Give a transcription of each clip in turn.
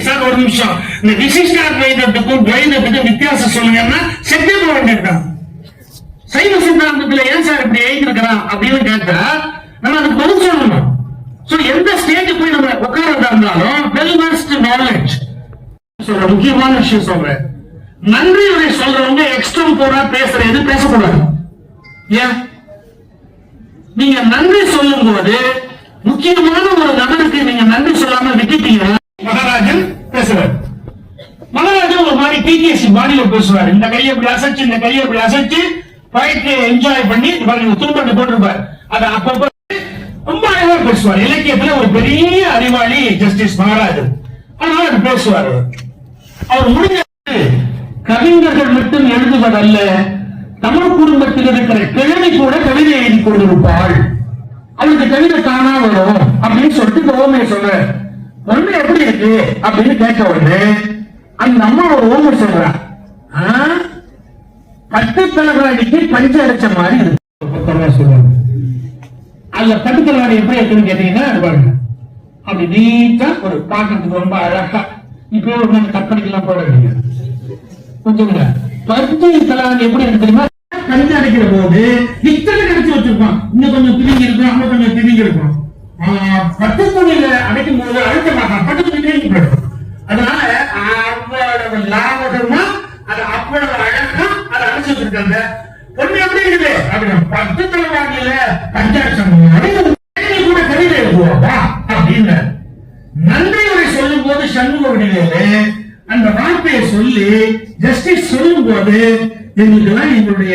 Sir ஒரு நிமிஷம், இந்த விசிஷ்டாத்வைதத்துக்கும் துவைதத்துக்கும் வித்தியாசம் சொல்லுங்கன்னா செட்டே போக வேண்டியிருக்கான். சைவ சித்தாந்தத்துல ஏன் சார் இப்படி எழுதிருக்கிறான் அப்படின்னு கேட்டா நம்ம அதுக்கு பதில் சொல்லணும். எந்த ஸ்டேஜ் போய் நம்ம உட்கார்றதா இருந்தாலும் வெல் வெஸ்ட் நாலேஜ் சொல்ற முக்கியமான விஷயம் சொல்றேன். நன்றி உரை சொல்றவங்க எக்ஸ்ட்ரா பேசுறது பேசக்கூடாது. ஏன் நீங்க நன்றி சொல்லும் போது முக்கியமான ஒரு நபருக்கு நீங்க நன்றி சொல்லாம விட்டுட்டீங்கன்னா, மகாராஜன் பேசுறாரு, மகாராஜன் ஒரு மாதிரி டிடிஎஸ் பாடியில பேசுவாரு. இந்த கையை இப்படி அசைச்சு இந்த கையை இப்படி அசைச்சு ஃபைட் என்ஜாய் பண்ணி தூண்டட்டு போட்டிருப்பாரு. அதை அப்பப்ப ரொம்ப அழகா பேசுவார். இலக்கியத்துல ஒரு பெரிய அறிவாளி ஜஸ்டிஸ் மகாராஜன். அதனால பேசுவார். அவர் முடிஞ்ச கவிஞர்கள் மட்டும் எழுதுவதல்ல, தமிழ் குடும்பத்தில் இருக்கிற கிழமை கூட கவிதை எழுதி கொண்டிருப்பாள். அவளுக்கு கவிதை தானா வரும் அப்படின்னு சொல்லிட்டு ஓமையை சொல்ற. ஒண்ணு எப்படி இருக்கு அப்படின்னு கேட்ட உடனே அந்த அம்மா ஒரு ஓமை சொல்றா. பட்டு தலைவாடிக்கு பஞ்சு அடைச்ச மாதிரி இருக்கு சொல்லுவாங்க. அதுல பட்டு தலைவாடி எப்படி இருக்குன்னு கேட்டீங்கன்னா பாருங்க, அப்படி நீட்டா ஒரு பாக்கிறதுக்கு ரொம்ப அழகா. இப்ப ஒரு கற்பனைக்கெல்லாம் போட வேண்டிய கொஞ்சம் பட்டு தலைவாடி எப்படி இருக்கு தெரியுமா? கஞ்சி அடைக்கிற போது இத்தனை கடைச்சி வச்சிருப்பான். இன்னும் கொஞ்சம் திணிங்கி இருக்கும், அங்க கொஞ்சம் திணிங்கி இருக்கும். பட்டு துணியில அடைக்கும் போது அழைக்க மாட்டான், பட்டு துணி திணிங்கி போயிடும். அதனால அவ்வளவு லாபகமா அது அவ்வளவு அழகா அதை அடைச்சு வச்சிருக்காங்க. பொண்ணு எப்படி இருக்குது அப்படின்னா பட்டு தலைவாடியில பஞ்சாட்சம் கூட கவிதை எழுதுவாப்பா அப்படின்னு நன்றி உரை சொல்லும் போது சண்முக வடிவேலு அந்த வார்த்தையை சொல்லி ஜஸ்டிஸ் சொல்லும் போது எங்களுக்கெல்லாம் எங்களுடைய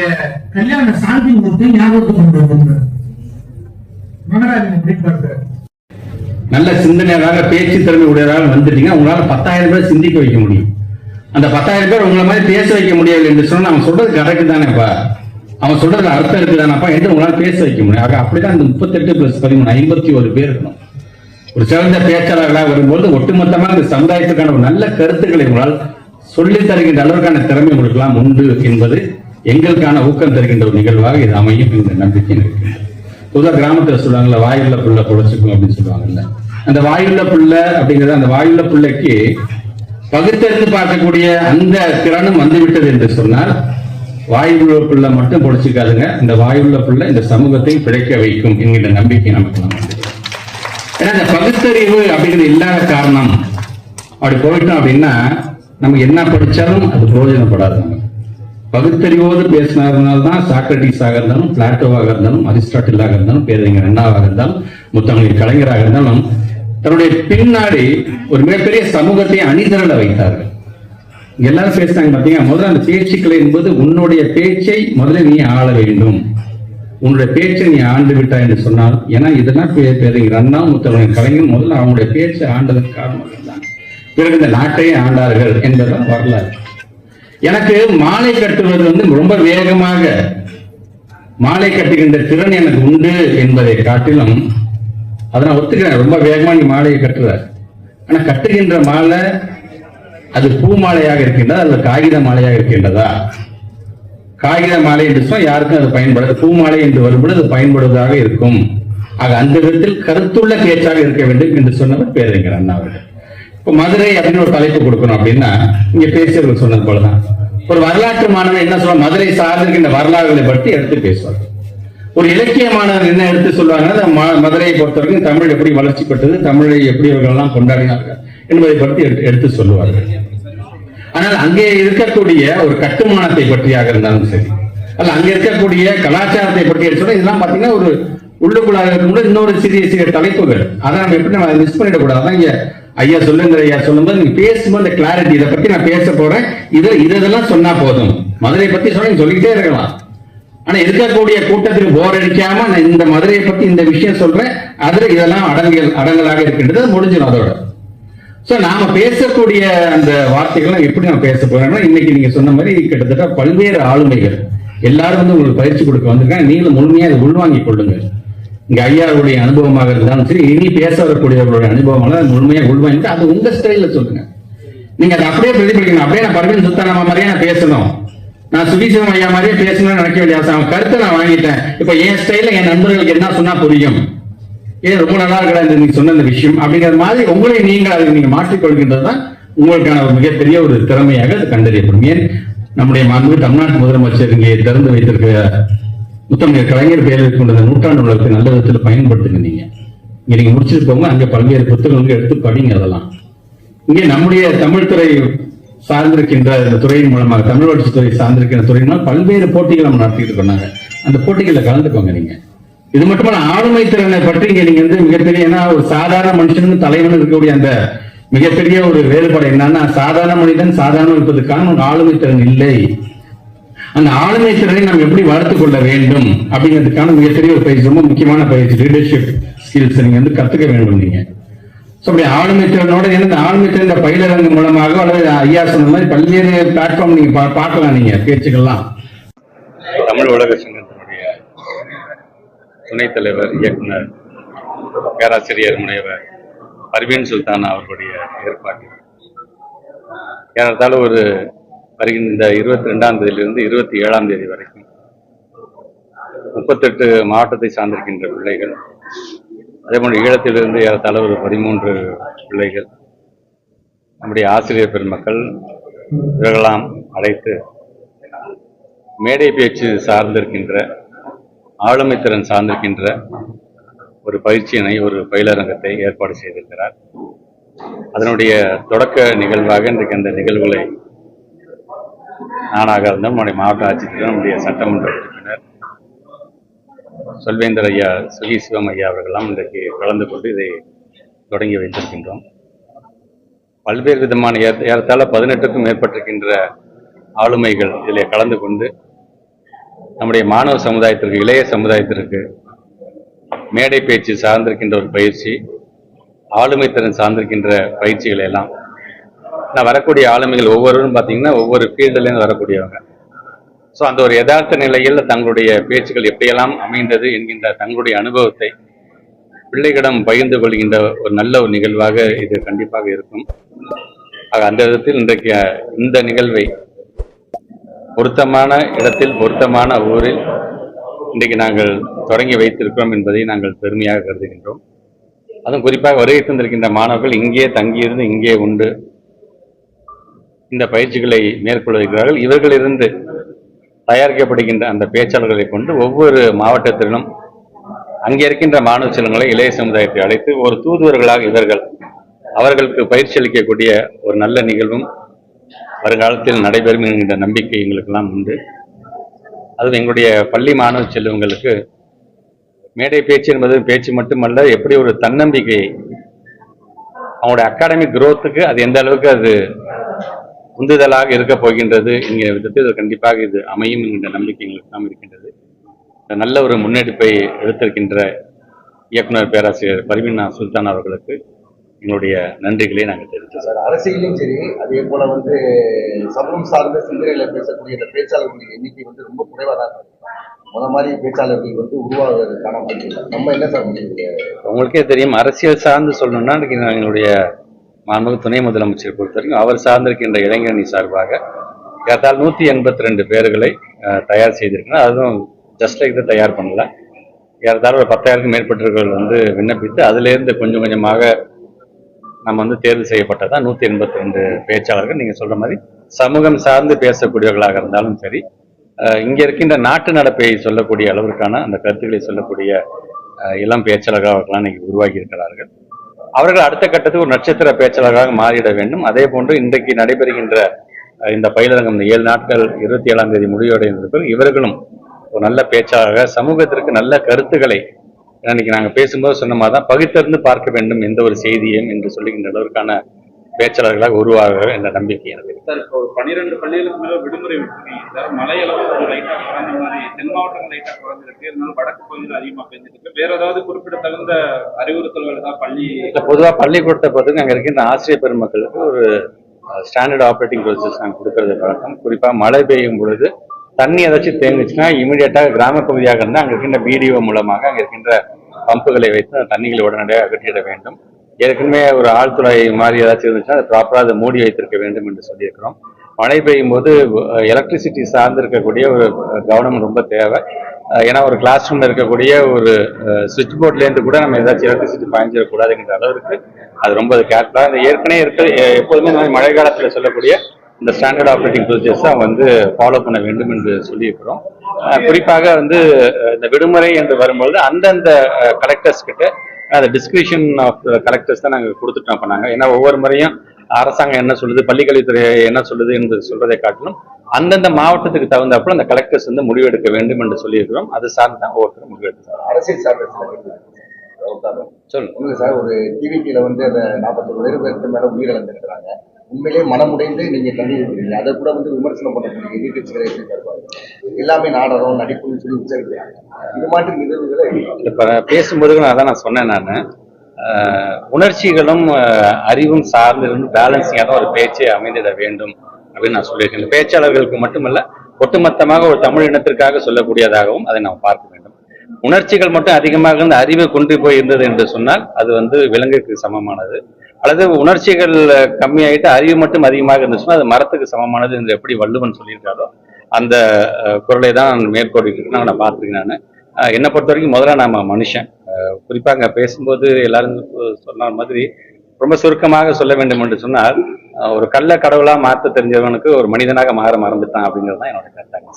கல்யாண சாந்தி மூர்த்தி ஞாபகத்துக்கு கொண்டு வந்தார். மகாராஜன் எப்படி பார்த்தார்? நல்ல சிந்தனையாக பேச்சு திறமை உடையதாக வந்துட்டீங்க. உங்களால 10,000 பேர் சிந்திக்க வைக்க முடியும். அந்த 10,000 பேர் உங்களை மாதிரி பேச வைக்க முடியவில்லை என்று சொன்னா அவன் சொல்றது கரெக்ட் தானேப்பா, அவன் சொல்றது அர்த்தம் இருக்குதானப்பா என்று உங்களால பேச வைக்க முடியும். ஆக அப்படிதான் இந்த 38 + 13 51 பேர் இருக்கணும். ஒரு சிறந்த பேச்சாளர்களாக வரும்போது ஒட்டுமொத்தமாக இந்த சமுதாயத்துக்கான ஒரு நல்ல கருத்துக்களை உங்களால் சொல்லி தருகின்ற அளவுக்கான திறமை உங்களுக்கு எல்லாம் உண்டு என்பது எங்களுக்கான ஊக்கம் தருகின்ற ஒரு நிகழ்வாக இது அமையும் என்ற நம்பிக்கை இருக்கு. பொதுவாக கிராமத்தில் சொல்லுவாங்கல்ல, வாயுள்ள புள்ள பொழைச்சுக்கும் அப்படின்னு சொல்லுவாங்கல்ல. அந்த வாயுள்ள புள்ள அப்படிங்கிறது, அந்த வாயுள்ள புள்ளைக்கு பகுத்தறிந்து பார்க்கக்கூடிய அந்த திறனும் வந்துவிட்டது என்று சொன்னால் வாயுள்ள புள்ள மட்டும் பொழைச்சிக்காதுங்க, இந்த வாயுள்ள புள்ள இந்த சமூகத்தை பிழைக்க வைக்கும் என்கின்ற நம்பிக்கை நமக்கு நம்ம. ஏன்னா இந்த பகுத்தறிவு அப்படிங்கிறது இல்லாத காரணம் அப்படி போயிட்டோம் அப்படின்னா நமக்கு என்ன படிச்சாலும் அது பிரயோஜனப்படாது. நம்ம பகுத்தறிவோடு பேசினால்தான் சாக்ரட்டிஸாக இருந்தாலும், பிளாட்டோவாக இருந்தாலும், அரிஸ்டாட்டிலாக இருந்தாலும், பேரறிஞர் அண்ணாவாக இருந்தாலும், முத்தமிழ் கலைஞராக இருந்தாலும் தன்னுடைய பின்னாடி ஒரு மிகப்பெரிய சமூகத்தை அணிதிரள வைத்தார்கள். எல்லாரும் பேசினாங்க பார்த்தீங்கன்னா, முதல்ல அந்த பேச்சுக்களை என்பது உன்னுடைய பேச்சை முதல்ல நீ ஆள வேண்டும், உன்னுடைய பேச்சை நீ ஆண்டு விட்டாய் என்று சொன்னால், ஏன்னா இதெல்லாம் பேரறிஞர் அண்ணா, முத்தமிழ் கலைஞர் முதல்ல அவங்களுடைய பேச்சை ஆண்டதற்கு காரணம் தான். பிறகு இந்த நாட்டையே ஆண்டார்கள் என்பதுதான் வரலாறு. எனக்கு மாலை கட்டுவது ரொம்ப வேகமாக மாலை கட்டுகின்ற திறன் எனக்கு உண்டு என்பதை காட்டிலும், அதை நான் ஒத்துக்கிறேன், ரொம்ப வேகமா நீ மாலையை கட்டுற. ஆனா கட்டுகின்ற மாலை அது பூ மாலையாக இருக்கின்றதா அல்லது காகித மாலையாக இருக்கின்றதா? காகித மாலை என்று சொன்னால் யாருக்கும் அது பயன்படாது. பூ மாலை என்று வரும்போது அது பயன்படுவதாக இருக்கும். ஆக அந்த விதத்தில் கருத்துள்ள பேச்சாக இருக்க வேண்டும் என்று சொன்னவர் பேரறிஞர் அண்ணா அவர்கள். இப்ப மதுரை அப்படின்னு ஒரு தலைப்பு கொடுக்கணும் அப்படின்னா இங்க பேசியவர்கள் சொன்னது போலதான் ஒரு வரலாற்று மாணவன் என்ன சொல்ல, மதுரை சார்ந்திருக்கின்ற வரலாறுகளை பற்றி எடுத்து பேசுவார். ஒரு இலக்கிய மாணவன் என்ன எடுத்து சொல்லுவாங்கன்னா, மதுரையை பொறுத்தவரைக்கும் தமிழ் எப்படி வளர்ச்சி பெற்றது, தமிழை எப்படி அவர்கள் எல்லாம் கொண்டாடினார்கள் என்பதை பற்றி எடுத்து சொல்லுவார்கள். ஆனால் அங்கே இருக்கக்கூடிய ஒரு கட்டுமானத்தை பற்றியாக இருந்தாலும் சரி, அல்ல அங்க இருக்கக்கூடிய கலாச்சாரத்தை பற்றி எடுத்து இதெல்லாம் பாத்தீங்கன்னா ஒரு உள்ளுக்குள்ளாக இருக்கும்போது இன்னொரு சிறிய தலைப்புகள், அதை நம்ம எப்படி நம்ம மிஸ் பண்ணிடக்கூடாது. அதான் இங்க ஐயா சொல்லுங்க, ஐயா சொல்லும்போது நீங்க பேசும்போது இந்த கிளாரிட்டி, இதை பத்தி நான் பேச போறேன், இதெல்லாம் சொன்னா போதும். மதுரை பத்தி சொல்லிக்கிட்டே இருக்கலாம். ஆனா இருக்கக்கூடிய கூட்டத்துக்கு போர் அடிக்காம நான் இந்த மதுரையை பத்தி இந்த விஷயம் சொல்றேன், அதுல இதெல்லாம் அடங்கலாக இருக்கின்றது, முடிஞ்சிடும் அதோட. சோ நாம பேசக்கூடிய அந்த வார்த்தைகள் எப்படி நம்ம பேச போறோம்னா, இன்னைக்கு நீங்க சொன்ன மாதிரி கிட்டத்தட்ட பல்வேறு ஆளுமைகள் எல்லாரும் உங்களுக்கு பயிற்சி கொடுக்க வந்திருக்காங்க. நீங்களும் முழுமையா அதை உள்வாங்கிக் கொள்ளுங்க. இங்க ஐயாவுடைய அனுபவமாக இருந்தாலும் சரி, இனி பேச வரக்கூடியவர்களுடைய அனுபவமாக முழுமையாக உள்வாங்கிட்டு அது உங்க ஸ்டைல சொல்லுங்க. நீங்க அதை அப்படியே பிரதிபலிக்கணும். அப்படியே நான் பரவீன் சுத்தாராம மாதிரியே நான் பேசணும், நான் சுதீசிவம் ஐயா மாதிரியே பேசணும்னு நினைக்க வேண்டிய அவன் கருத்தை நான் வாங்கிட்டேன். இப்ப என் ஸ்டைல என் நண்பர்களுக்கு என்ன சொன்னா புரியும், ஏன் ரொம்ப நல்லா இருக்கா இந்த நீங்க சொன்ன இந்த விஷயம் அப்படிங்கிற மாதிரி உங்களை நீங்கள் அதை நீங்க மாற்றிக்கொள்கின்றது தான் உங்களுக்கான ஒரு மிகப்பெரிய ஒரு திறமையாக அது கண்டறியப்படும். ஏன் நம்முடைய மாண்பு தமிழ்நாட்டு முதலமைச்சர் இங்கே திறந்து வைத்திருக்க முத்தமிழர் கலைஞர் பெயரில் கொண்ட நூற்றாண்டு உலகத்தை நல்ல விதத்தில் பயன்படுத்துங்க. இங்க நீங்க முடிச்சுட்டு போங்க, அங்கே பல்வேறு புத்தகங்கள் எடுத்து படிங்க. அதெல்லாம் இங்கே நம்முடைய தமிழ் துறை சார்ந்திருக்கின்ற இந்த துறையின் மூலமாக, தமிழ் வளர்ச்சி துறை சார்ந்திருக்கின்ற துறையின் மூலம் பல்வேறு போட்டிகள் நம்ம நடத்திட்டு இருக்கோம். அந்த போட்டிகளில் கலந்துக்கோங்க. நீங்க இது மட்டுமல்ல, ஆளுமை திறனை பற்றி இங்க நீங்க வந்து மிகப்பெரிய, ஏன்னா ஒரு சாதாரண மனுஷனுக்கு தலைவன் இருக்கக்கூடிய அந்த மிகப்பெரிய ஒரு வேறுபாடு என்னன்னா, சாதாரண மனிதன் சாதாரண இருப்பதற்கான ஒரு ஆளுமை திறன் இல்லை. அந்த ஆளுமை திறனை நாம் எப்படி வளர்த்துக் கொள்ள வேண்டும் அப்படிங்கிறதுக்கான மிகப்பெரிய ஒரு பயிற்சி, ரொம்ப முக்கியமான பயிற்சி, லீடர்ஷிப் ஸ்கில்ஸ் நீங்க வந்து கத்துக்க வேண்டும். நீங்க அப்படி ஆளுமை திறனோட இந்த ஆளுமை திறன் பயிலரங்கு மூலமாக அல்லது ஐயா சொன்ன மாதிரி பல்வேறு பிளாட்ஃபார்ம் நீங்க பார்க்கலாம். நீங்க பேச்சுக்கள்லாம் தமிழ் உலக சங்கத்தினுடைய துணைத் தலைவர் இயக்குனர் பேராசிரியர் முனைவர் பர்வீன் சுல்தான் அவர்களுடைய ஏற்பாட்டில் ஏறத்தாழ ஒரு வருகின்ற 22ஆம் தேதியிலிருந்து 27ஆம் தேதி வரைக்கும் 38 மாவட்டத்தை சார்ந்திருக்கின்ற பிள்ளைகள், அதேபோல் ஈழத்திலிருந்து ஏறத்தாழ ஒரு 13 பிள்ளைகள், நம்முடைய ஆசிரியர் பெருமக்கள் இவர்களெல்லாம் அழைத்து மேடை பேச்சு சார்ந்திருக்கின்ற, ஆளுமை திறன் சார்ந்திருக்கின்ற ஒரு பயிற்சியினை, ஒரு பயிலரங்கத்தை ஏற்பாடு செய்திருக்கிறார். அதனுடைய தொடக்க நிகழ்வாக இன்றைக்கு அந்த நிகழ்வுகளை நானாக இருந்தால் நம்முடைய மாவட்ட ஆட்சித்தலைவர், நம்முடைய சட்டமன்ற உறுப்பினர் சொல்வேந்தர் ஐயா சுகி சிவம் ஐயா அவர்களெல்லாம் இன்றைக்கு கலந்து கொண்டு இதை தொடங்கி வைத்திருக்கின்றோம். பல்வேறு விதமான ஏறத்தாழ 18க்கும் மேற்பட்டிருக்கின்ற ஆளுமைகள் இதில் கலந்து கொண்டு நம்முடைய மாணவ சமுதாயத்திற்கு, இளைய சமுதாயத்திற்கு மேடை பேச்சு சார்ந்திருக்கின்ற ஒரு பயிற்சி, ஆளுமை திறன் சார்ந்திருக்கின்ற பயிற்சிகளை எல்லாம் வரக்கூடிய ஆளுமைகள் ஒவ்வொருவரும் பார்த்தீங்கன்னா ஒவ்வொரு ஃபீல்டுலேருந்து வரக்கூடியவங்க. ஸோ அந்த ஒரு யதார்த்த நிலையில் தங்களுடைய பேச்சுக்கள் எப்படியெல்லாம் அமைந்தது என்கின்ற தங்களுடைய அனுபவத்தை பிள்ளைகளிடம் பகிர்ந்து கொள்கின்ற ஒரு நல்ல ஒரு நிகழ்வாக இது கண்டிப்பாக இருக்கும். ஆக அந்த விதத்தில் இன்றைக்கு இந்த நிகழ்வை பொருத்தமான இடத்தில், பொருத்தமான ஊரில் இன்றைக்கு நாங்கள் தொடங்கி வைத்திருக்கிறோம் என்பதை நாங்கள் பெருமையாக கருதுகின்றோம். அதுவும் குறிப்பாக வருகை தந்திருக்கின்ற மாணவர்கள் இங்கே தங்கியிருந்து இங்கே உண்டு இந்த பயிற்சிகளை மேற்கொள்கிறார்கள். இவர்களிலிருந்து தயாரிக்கப்படுகின்ற அந்த பேச்சாளர்களை கொண்டு ஒவ்வொரு மாவட்டத்திலும் அங்கே இருக்கின்ற மாணவ செல்வங்களை, இளைய சமுதாயத்தை அழைத்து ஒரு தூதுவர்களாக இவர்கள் அவர்களுக்கு பயிற்சி அளிக்கக்கூடிய ஒரு நல்ல நிகழ்வும் வருங்காலத்தில் நடைபெறும் என்கின்ற நம்பிக்கை எங்களுக்கெல்லாம் உண்டு. அதுவும் எங்களுடைய பள்ளி மாணவ செல்வங்களுக்கு மேடை பேச்சு என்பது பேச்சு மட்டுமல்ல, எப்படி ஒரு தன்னம்பிக்கையை, அவங்களுடைய அகாடமிக் குரோத்துக்கு அது எந்த அளவுக்கு அது உந்துதலாக இருக்க போகின்றது என்கிற விதத்தில் கண்டிப்பாக இது அமையும் என்கின்ற நம்பிக்கை எங்களுக்கு தான் இருக்கின்றது. நல்ல ஒரு முன்னெடுப்பை எடுத்திருக்கின்ற இயக்குனர் பேராசிரியர் பர்வீன் சுல்தான் அவர்களுக்கு எங்களுடைய நன்றிகளை நாங்கள் தெரிவித்தோம். சார், அரசியலும் சரி, அதே போல சமூகம் சார்ந்த சிந்தனையில பேசக்கூடிய இந்த பேச்சாளர்களுடைய எண்ணிக்கை ரொம்ப குறைவாக தான் இருக்கு. மாதிரி பேச்சாளர்கள் உருவாகுவதற்கான நம்ம என்ன சார் முடிவு? உங்களுக்கே தெரியும், அரசியல் சார்ந்து சொல்லணும்னா எங்களுடைய மாண்புமிகு துணை முதலமைச்சர் பொறுத்த வரைக்கும் அவர் சார்ந்திருக்கின்ற இளைஞரணி சார்பாக ஏறத்தாழ 182 பேர்களை தயார் செய்திருக்கணும். அதுவும் ஜஸ்ட் லைக் தான் தயார் பண்ணல. ஏறத்தாழ ஒரு 10,000க்கும் மேற்பட்டவர்கள் விண்ணப்பித்து அதிலிருந்து கொஞ்சம் கொஞ்சமாக நம்ம தேர்வு செய்யப்பட்டதான் 182 பேச்சாளர்கள். நீங்க சொல்ற மாதிரி சமூகம் சார்ந்து பேசக்கூடியவர்களாக இருந்தாலும் சரி, இங்க இருக்கின்ற நாட்டு நடப்பை சொல்லக்கூடிய அளவிற்கான அந்த கருத்துக்களை சொல்லக்கூடிய இளம் பேச்சாளர்களாக இன்னைக்கு உருவாகி இருக்கிறார்கள். அவர்கள் அடுத்த கட்டத்துக்கு ஒரு நட்சத்திர பேச்சாளராக மாறிட வேண்டும். அதே போன்று இன்றைக்கு நடைபெறுகின்ற இந்த பயிலரங்கம் 7 நாட்கள் 27ஆம் தேதி முடிவடைந்திருப்பது இவர்களும் ஒரு நல்ல பேச்சாளராக சமூகத்திற்கு நல்ல கருத்துக்களை, இன்னைக்கு நாங்கள் பேசும்போது சொன்ன மாதிரி தான் பகுத்தறிந்து பார்க்க வேண்டும் எந்த ஒரு செய்தியும் என்று சொல்லுகின்ற அளவிற்கான பேச்சாளர்களாக உருவாக என்ற நம்பிக்கை எனக்கு இருக்கு. சார், இப்போ 12 பள்ளிகளுக்கு மேல விடுமுறை விட்டுருக்கீங்க சார். மழையளவு லைட்டா குறைஞ்ச மாதிரி, தென் மாவட்டங்கள் லைட்டா குறைஞ்சிருக்கு, இருந்தாலும் வடக்கு பகுதியில் அதிகமா பெஞ்சிருக்கு. வேற ஏதாவது குறிப்பிடத்தகுந்த அறிவுறுத்தல்கள் தான் பள்ளி? பொதுவாக பள்ளிக்கூடத்தை பொறுத்தவரைக்கும் அங்கே இருக்கின்ற ஆசிரியர் பெருமக்களுக்கு ஒரு ஸ்டாண்டர்ட் ஆப்ரேட்டிங் ப்ரொசீஜர்ஸ் நாங்கள் கொடுக்கறது பழக்கம். குறிப்பாக மழை பெய்யும் பொழுது தண்ணி ஏதாச்சும் தேங்குச்சுன்னா இமீடியட்டாக கிராம பகுதியாக இருந்தால் அங்கே இருக்கின்ற பிடிஓ மூலமாக அங்கே இருக்கின்ற பம்புகளை வைத்து அந்த தண்ணிகளை உடனடியாக அகற்றிட வேண்டும். ஏற்கனவே ஒரு ஆழ்துளை மாதிரி ஏதாச்சும் இருந்துச்சுன்னா அதை ப்ராப்பராக அதை மூடி வைத்திருக்க வேண்டும் என்று சொல்லியிருக்கிறோம். மழை பெய்யும் போது எலக்ட்ரிசிட்டி சார்ந்து இருக்கக்கூடிய ஒரு கவனம் ரொம்ப தேவை. ஏன்னா ஒரு கிளாஸ் ரூம்ல இருக்கக்கூடிய ஒரு சுவிட்ச் போர்ட்லேருந்து கூட நம்ம ஏதாச்சும் எலக்ட்ரிசிட்டி பாய்ஞ்சிடக்கூடாதுங்கிற அளவுக்கு அது ரொம்ப கேர்ஃபுல்லாக இந்த ஏற்கனவே இருக்க எப்போதுமே இந்த மாதிரி மழை காலத்தில் சொல்லக்கூடிய இந்த ஸ்டாண்டர்ட் ஆப்ரேட்டிங் ப்ரொசீஜர்ஸ் அவங்க வந்து ஃபாலோ பண்ண வேண்டும் என்று சொல்லியிருக்கிறோம். குறிப்பாக வந்து இந்த விடுமுறை என்று வரும்பொழுது அந்தந்த கலெக்டர்ஸ் கிட்ட அந்த டிஸ்கிரிப்ஷன் ஆஃப் கலெக்டர்ஸ் தான் நாங்கள் கொடுத்துட்டோம் பண்ணாங்க. ஏன்னா ஒவ்வொரு முறையும் அரசாங்கம் என்ன சொல்லுது, பள்ளிக்கல்வித்துறை என்ன சொல்லுது என்று சொல்றதை காட்டிலும் அந்தந்த மாவட்டத்துக்கு தகுந்தாப்புல அந்த கலெக்டர்ஸ் வந்து முடிவெடுக்க வேண்டும் என்று சொல்லியிருக்கிறோம். அது சார்ந்து தான் ஒவ்வொருத்தரும் முடிவெடுத்தாங்க. அரசியல் சார்ந்த சொல்லுங்க சார். ஒரு டிவிடியில வந்து அந்த 41 பேருக்கு மேல உயிரிழந்திருக்கிறாங்க. உண்மையிலேயே மனமுடைந்து நீங்க தள்ளியிருக்கிறீங்க. அதை கூட வந்து விமர்சனம் பண்ணக்கூடிய எதிர்கட்சிகளை எல்லாமே நாடகம் நடிப்புன்னு சொல்லி உச்சரிக்கிறாங்க. இது மாதிரி நிகழ்வுகளை இப்ப பேசும்போது நான் சொன்னேன், நான் உணர்ச்சிகளும் அறிவும் சார்ந்து பேலன்சிங்காக தான் ஒரு பேச்சை அமைந்திட வேண்டும் அப்படின்னு நான் சொல்லியிருக்கேன். இந்த பேச்சாளர்களுக்கு மட்டுமல்ல, ஒட்டுமொத்தமாக ஒரு தமிழ் இனத்திற்காக சொல்லக்கூடியதாகவும் அதை நாம் பார்க்க வேண்டும். உணர்ச்சிகள் மட்டும் அதிகமாக இருந்து அறிவை கொண்டு போய் இருந்தது என்று சொன்னால் அது வந்து விலங்குக்கு சமமானது. அல்லது உணர்ச்சிகள் கம்மியாயிட்டு அறிவு மட்டும் அதிகமாக இருந்துச்சுன்னா அது மரத்துக்கு சமமானது என்று எப்படி வள்ளுவன் சொல்லியிருக்காரோ அந்த குரலை தான் நான் மேற்கொள்ளிட்டு நான் பார்த்துருக்கேன். நான் என்னை பொறுத்த வரைக்கும் முதல்ல நாம மனுஷன். குறிப்பாக அங்கே பேசும்போது எல்லாரும் சொன்ன மாதிரி ரொம்ப சுருக்கமாக சொல்ல வேண்டும் என்று சொன்னால், ஒரு கள்ள கடவுளா மாற்ற தெரிஞ்சவனுக்கு ஒரு மனிதனாக மாற மறந்துட்டான் அப்படிங்கிறது தான் என்னோட கருத்தாங்க.